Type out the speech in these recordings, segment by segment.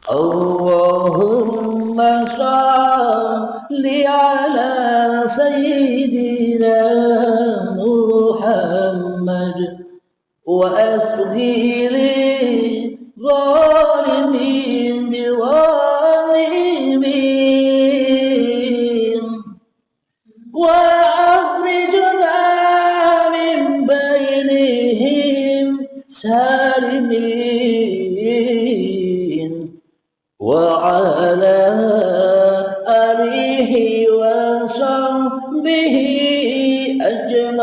Allahumma salli ala sayyidina Muhammad wa asghiri zalimin biwalimin wa akhrijna min bainihim salimin wa ala alihi wa sahbihi ajma'in.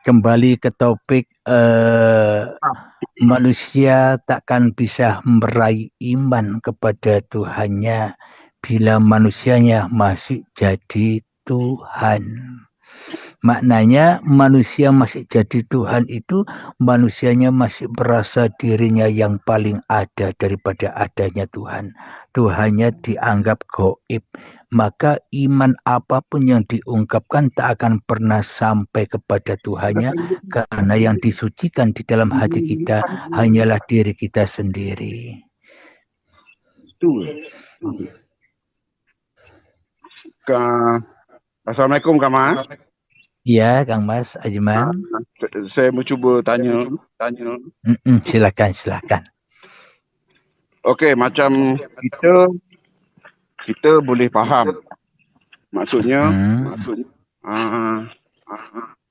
Kembali ke topik manusia takkan bisa meraih iman kepada Tuhannya bila manusianya masih jadi Tuhan. Maknanya manusia masih jadi Tuhan itu manusianya masih merasa dirinya yang paling ada daripada adanya Tuhan. Tuhannya dianggap gaib. Maka iman apapun yang diungkapkan tak akan pernah sampai kepada Tuhannya, karena yang disucikan di dalam hati kita hanyalah diri kita sendiri. Assalamualaikum Kang Mas. Ya, Kang Mas Ajman. Saya mau cuba tanya. Silakan. Okey, macam kita boleh faham. Maksudnya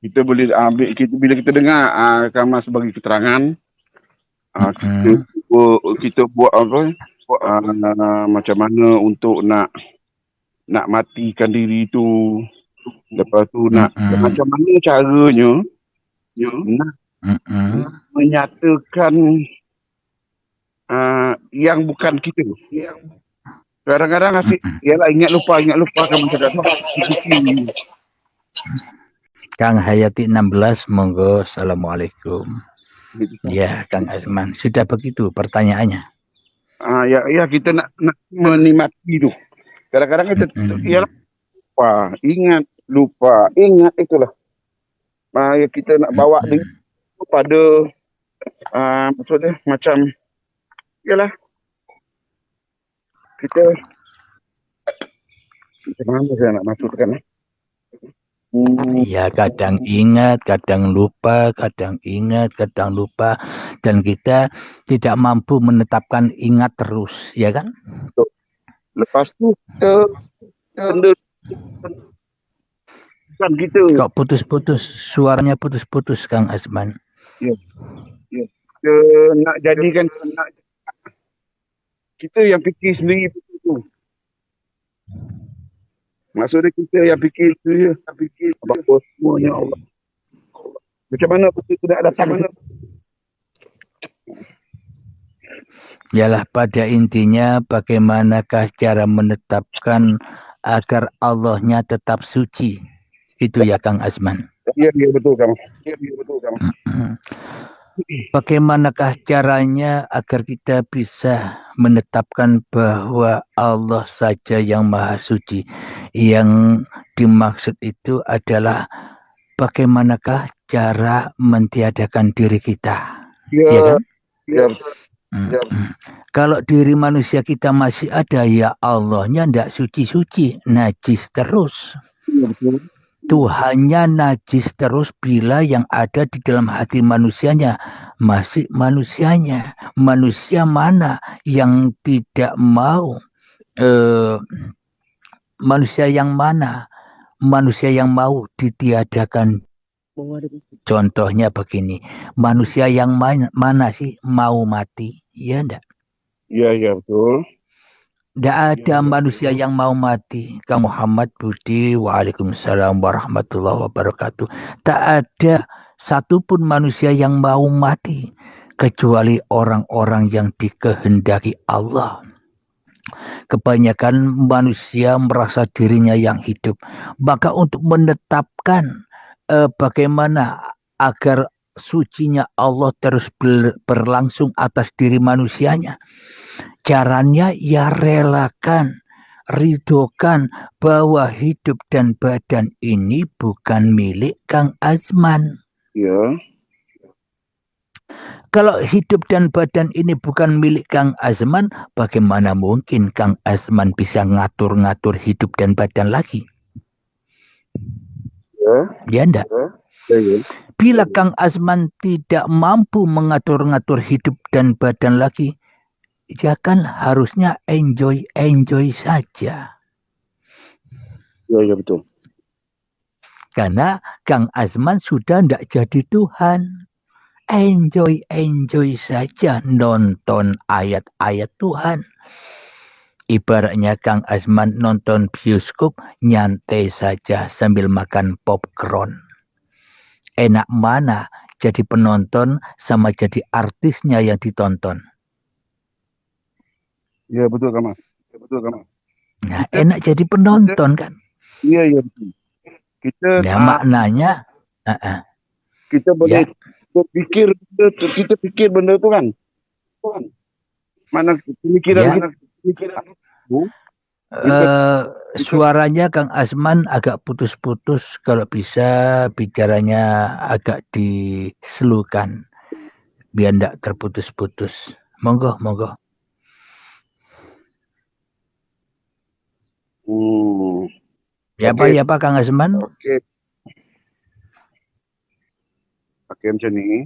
kita boleh ambil bila kita dengar Kang Mas bagi keterangan, kita buat apa? Macam mana untuk nak matikan diri tu. Lepas tu macam mana caranya nak menyatakan yang bukan kita. Kadang-kadang asyik ialah ingat lupa kan macam tu. Kang Hayati 16, monggo. Assalamualaikum. Ya, Kang Azman. Sudah begitu pertanyaannya. Ya kita nak menikmati tu. Kadang-kadang kita ialah lupa, ingat itulah. Kita nak bawa pada maksudnya macam ialah kita macam mana saya nak maksudkan Ya, kadang ingat, kadang lupa, kadang ingat, kadang lupa, dan kita tidak mampu menetapkan ingat terus, ya kan? Lepas tu kita kok putus-putus, suaranya putus-putus, Kang Azman. Ya. Kita nak jadikan kita yang fikir sendiri tu. Maksudnya kita yang fikir tu ya, apa semuanya Allah. Macam mana betul tidak datang? Yalah, pada intinya bagaimanakah cara menetapkan agar Allahnya tetap suci? Itu ya Kang Azman. Iya betul Kang. Bagaimanakah caranya agar kita bisa menetapkan bahwa Allah saja yang maha suci? Yang dimaksud itu adalah bagaimanakah cara mentiadakan diri kita? Ya kan? Ya. Kalau diri manusia kita masih ada, ya Allahnya tidak suci-suci, najis terus. Tuhannya najis terus bila yang ada di dalam hati manusianya masih manusianya. Manusia mana yang tidak mau? Manusia yang mana? Manusia yang mau ditiadakan. Contohnya begini, manusia yang mana sih mau mati? Iya enggak? Iya betul. Tidak ada manusia yang mau mati. Kang Muhammad Budi, waalaikumsalam warahmatullahi wabarakatuh. Tak ada satupun manusia yang mau mati kecuali orang-orang yang dikehendaki Allah. Kebanyakan manusia merasa dirinya yang hidup. Maka untuk menetapkan bagaimana agar sucinya Allah terus berlangsung atas diri manusianya, caranya ya relakan, ridhokan bahwa hidup dan badan ini bukan milik Kang Azman. Ya. Kalau hidup dan badan ini bukan milik Kang Azman, bagaimana mungkin Kang Azman bisa ngatur-ngatur hidup dan badan lagi? Ya, Ya enggak. ya. Bila Kang Azman tidak mampu mengatur-ngatur hidup dan badan lagi, ya kan harusnya enjoy saja. Ya, betul. Karena Kang Azman sudah tidak jadi Tuhan. Enjoy saja nonton ayat-ayat Tuhan. Ibaratnya Kang Azman nonton bioskop, nyantai saja sambil makan popcorn. Enak mana jadi penonton sama jadi artisnya yang ditonton? Ya, betul Kang Mas. Nah, enak jadi penonton kan? Iya, betul. Ya maknanya kita boleh berpikir, kita pikir benda itu kan. Mana pemikiran kita. Suaranya Kang Azman agak putus-putus, kalau bisa bicaranya agak diselukan biar tidak terputus-putus. Monggo. Ya Pak Kang Azman. Oke. Pakai macam ni.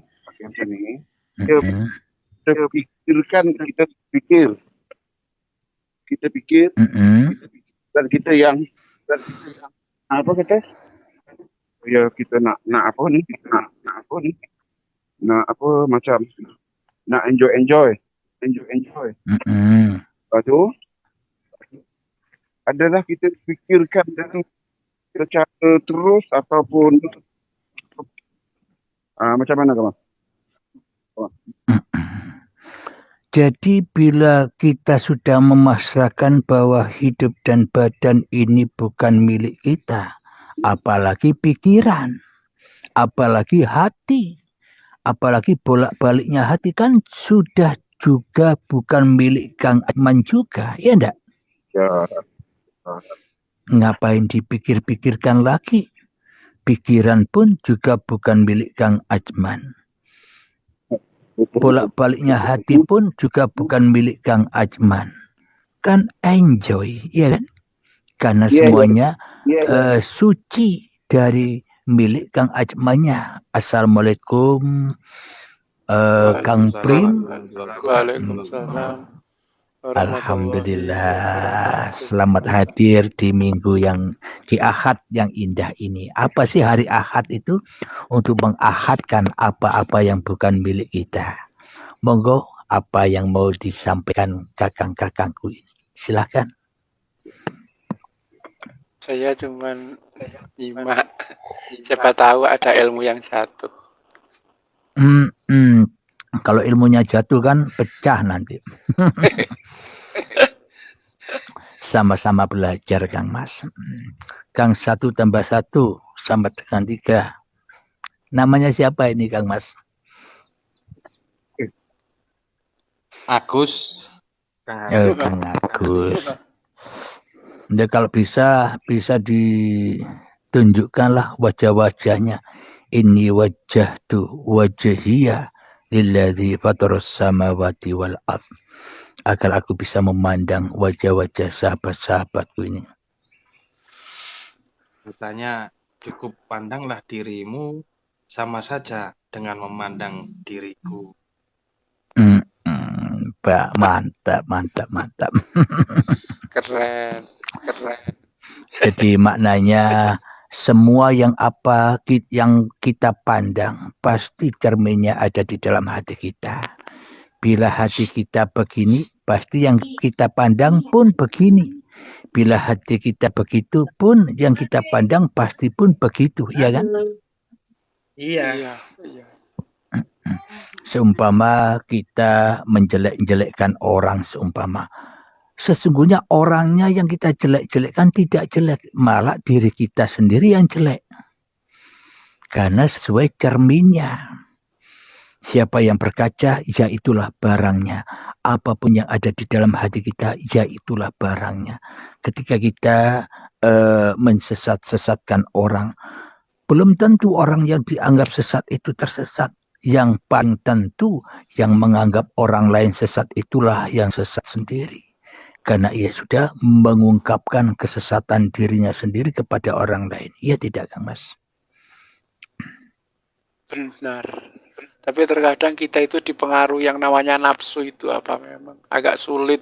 Kita pikir. Dan kita yang apa kata? Ya kita nak apa ni? Nak apa macam nak enjoy. Lepas tu adalah kita fikirkan dengan secara terus ataupun macam mana kawan? Jadi bila kita sudah memasrahkan bahwa hidup dan badan ini bukan milik kita, apalagi pikiran, apalagi hati, apalagi bolak-baliknya hati, kan sudah juga bukan milik Kang Azman juga, ya enggak? Ya. Ngapain dipikir-pikirkan lagi? Pikiran pun juga bukan milik Kang Azman. Bolak-baliknya hati pun juga bukan milik Kang Azman. Kan enjoy, ya kan? Karena semuanya suci dari milik Kang Azmannya. Assalamualaikum Kang Prim. Waalaikumsalam. Alhamdulillah, selamat hadir di minggu di Ahad yang indah ini. Apa sih hari Ahad itu? Untuk mengahadkan apa-apa yang bukan milik kita. Monggo, apa yang mau disampaikan kakang-kakangku ini? Silakan. Saya cuman nyimak. Siapa tahu ada ilmu yang jatuh. Kalau ilmunya jatuh kan pecah nanti. Sama-sama belajar Kang Mas. Kang 1 tambah 1 sama dengan 3. Namanya siapa ini Kang Mas? Agus. Kang Agus. Ya, kalau bisa ditunjukkanlah wajah-wajahnya. Ini wajahtu wajhiya lilladzi fatarus samawati wal ardh. Agar aku bisa memandang wajah-wajah sahabat-sahabatku ini. Katanya cukup pandanglah dirimu sama saja dengan memandang diriku. Pak, mantap. Keren. Jadi maknanya semua yang kita pandang pasti cerminnya ada di dalam hati kita. Bila hati kita begini, pasti yang kita pandang pun begini. Bila hati kita begitu pun yang kita pandang pasti pun begitu, ya kan? Iya. Seumpama kita menjelek-jelekkan orang, sesungguhnya orangnya yang kita jelek-jelekkan tidak jelek, malah diri kita sendiri yang jelek. Karena sesuai cerminnya. Siapa yang berkaca, ya itulah barangnya. Apapun yang ada di dalam hati kita, ya itulah barangnya. Ketika kita mensesat-sesatkan orang, belum tentu orang yang dianggap sesat itu tersesat. yang paling tentu yang menganggap orang lain sesat itulah yang sesat sendiri. Karena ia sudah mengungkapkan kesesatan dirinya sendiri kepada orang lain. Iya tidak, Kang Mas? Benar. Tapi terkadang kita itu dipengaruhi yang namanya nafsu itu apa memang agak sulit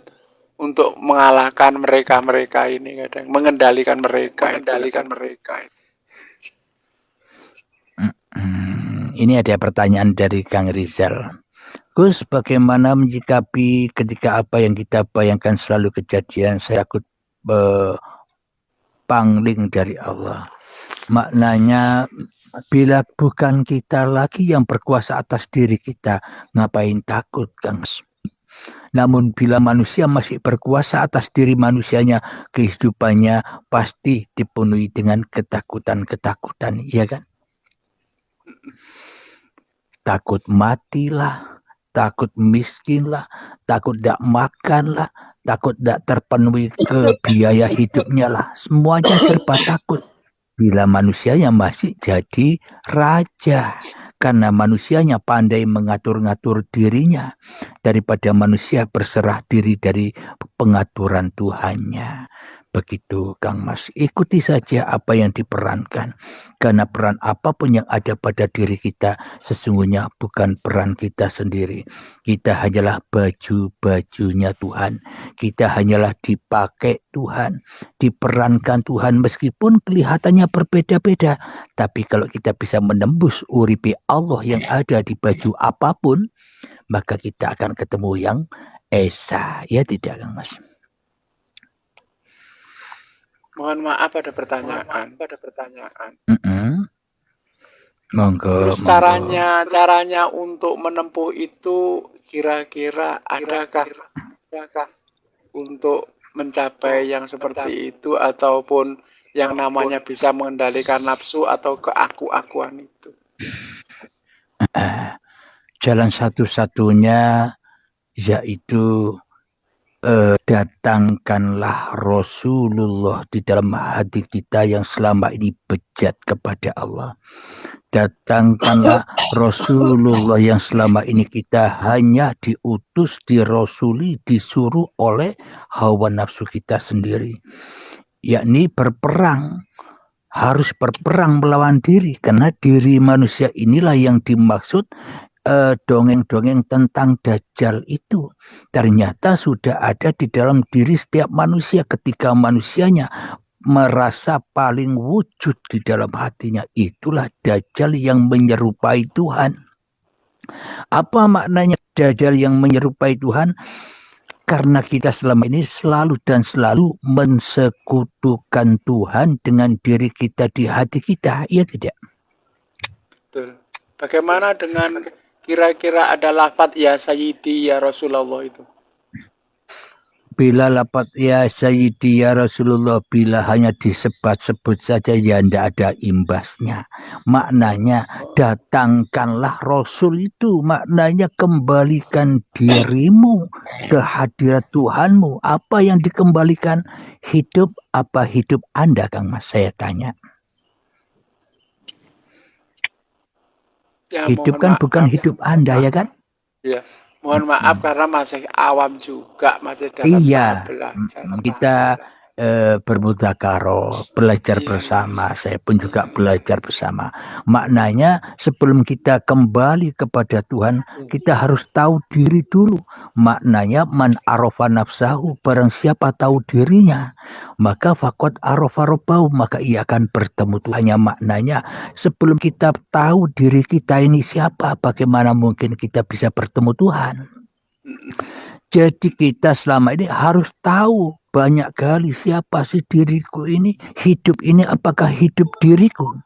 untuk mengalahkan mereka ini kadang mengendalikan mereka. Ini ada pertanyaan dari Kang Rizal. Gus, bagaimana menyikapi ketika apa yang kita bayangkan selalu kejadian? Saya takut pangling dari Allah. Maknanya bila bukan kita lagi yang berkuasa atas diri kita, ngapain takut, Kang? Namun bila manusia masih berkuasa atas diri manusianya, kehidupannya pasti dipenuhi dengan ketakutan-ketakutan, ya kan? Takut matilah, takut miskinlah, takut tidak makanlah, takut tidak terpenuhi ke biaya hidupnya lah. Semuanya serba takut. Bila manusianya masih jadi raja. Karena manusianya pandai mengatur-ngatur dirinya. Daripada manusia berserah diri dari pengaturan Tuhannya. Begitu, Kang Mas. Ikuti saja apa yang diperankan. Karena peran apapun yang ada pada diri kita sesungguhnya bukan peran kita sendiri. Kita hanyalah baju-bajunya Tuhan. Kita hanyalah dipakai Tuhan. Diperankan Tuhan meskipun kelihatannya berbeda-beda. Tapi kalau kita bisa menembus uripi Allah yang ada di baju apapun, maka kita akan ketemu yang esa. Ya tidak, Kang Mas? Mohon maaf ada pertanyaan. Monggo. Terus caranya untuk menempuh itu kira-kira adakah untuk mencapai yang seperti itu ataupun yang namanya bisa mengendalikan nafsu atau keaku-akuan itu? Jalan satu-satunya yaitu datangkanlah Rasulullah di dalam hati kita yang selama ini bejat kepada Allah. Datangkanlah Rasulullah yang selama ini kita hanya diutus, dirasuli, disuruh oleh hawa nafsu kita sendiri. Yakni berperang. Harus berperang melawan diri. Karena diri manusia inilah yang dimaksud dongeng-dongeng tentang Dajjal itu ternyata sudah ada di dalam diri setiap manusia ketika manusianya merasa paling wujud di dalam hatinya. Itulah Dajjal yang menyerupai Tuhan. Apa maknanya Dajjal yang menyerupai Tuhan? Karena kita selama ini selalu mensekutukan Tuhan dengan diri kita di hati kita. Iya tidak? Betul. Bagaimana dengan kira-kira ada lafaz ya Sayyidi ya Rasulullah itu? Bila lafaz ya Sayyidi ya Rasulullah bila hanya disebut-sebut saja ya tidak ada imbasnya. Maknanya datangkanlah Rasul itu. Maknanya kembalikan dirimu ke hadirat Tuhanmu. Apa yang dikembalikan? Hidup apa hidup Anda, Kang Mas? Saya tanya. Ya, hidup kan bukan hidup Anda, ya kan? Iya. Mohon maaf karena masih awam juga, masih dalam tahap belajar. Kita bermudzakarah, belajar bersama. Saya pun juga belajar bersama. Maknanya sebelum kita kembali kepada Tuhan, kita harus tahu diri dulu. Maknanya man arafa nafsahu, barang siapa tahu dirinya, maka faqad arafa rabbahu, maka ia akan bertemu Tuhannya. Maknanya sebelum kita tahu diri kita ini siapa, bagaimana mungkin kita bisa bertemu Tuhan? Jadi kita selama ini harus tahu banyak kali siapa sih diriku ini, hidup ini apakah hidup diriku.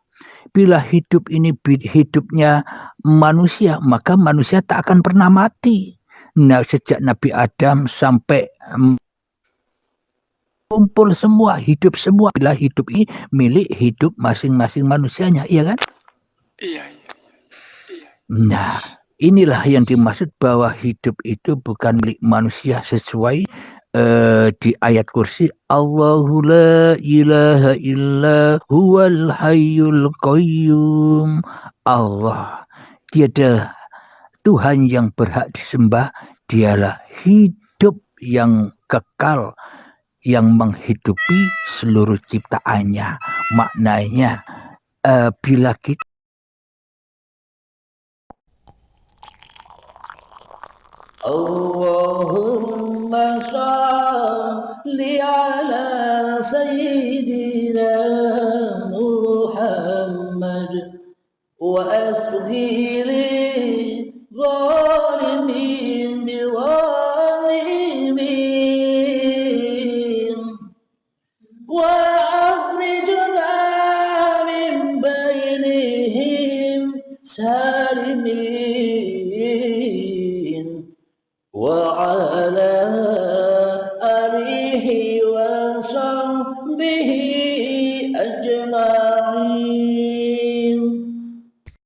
Bila hidup ini hidupnya manusia, maka manusia tak akan pernah mati. Nah, sejak Nabi Adam sampai kumpul semua, hidup semua. Bila hidup ini milik hidup masing-masing manusianya, iya kan? Iya. Nah, inilah yang dimaksud bahwa hidup itu bukan milik manusia sesuai di ayat kursi Allahu la ilaha illa huwal hayyul qayyum. Allah tiada Tuhan yang berhak disembah, dialah hidup yang kekal, yang menghidupi seluruh ciptaannya. Maknanya, bila kita Allahumma shalli ala sayyidina Muhammad wa asghiri zalimin biwalimin wa akhrijna min bainihim salimin wa ala alihi wa sahbihi ajma'in.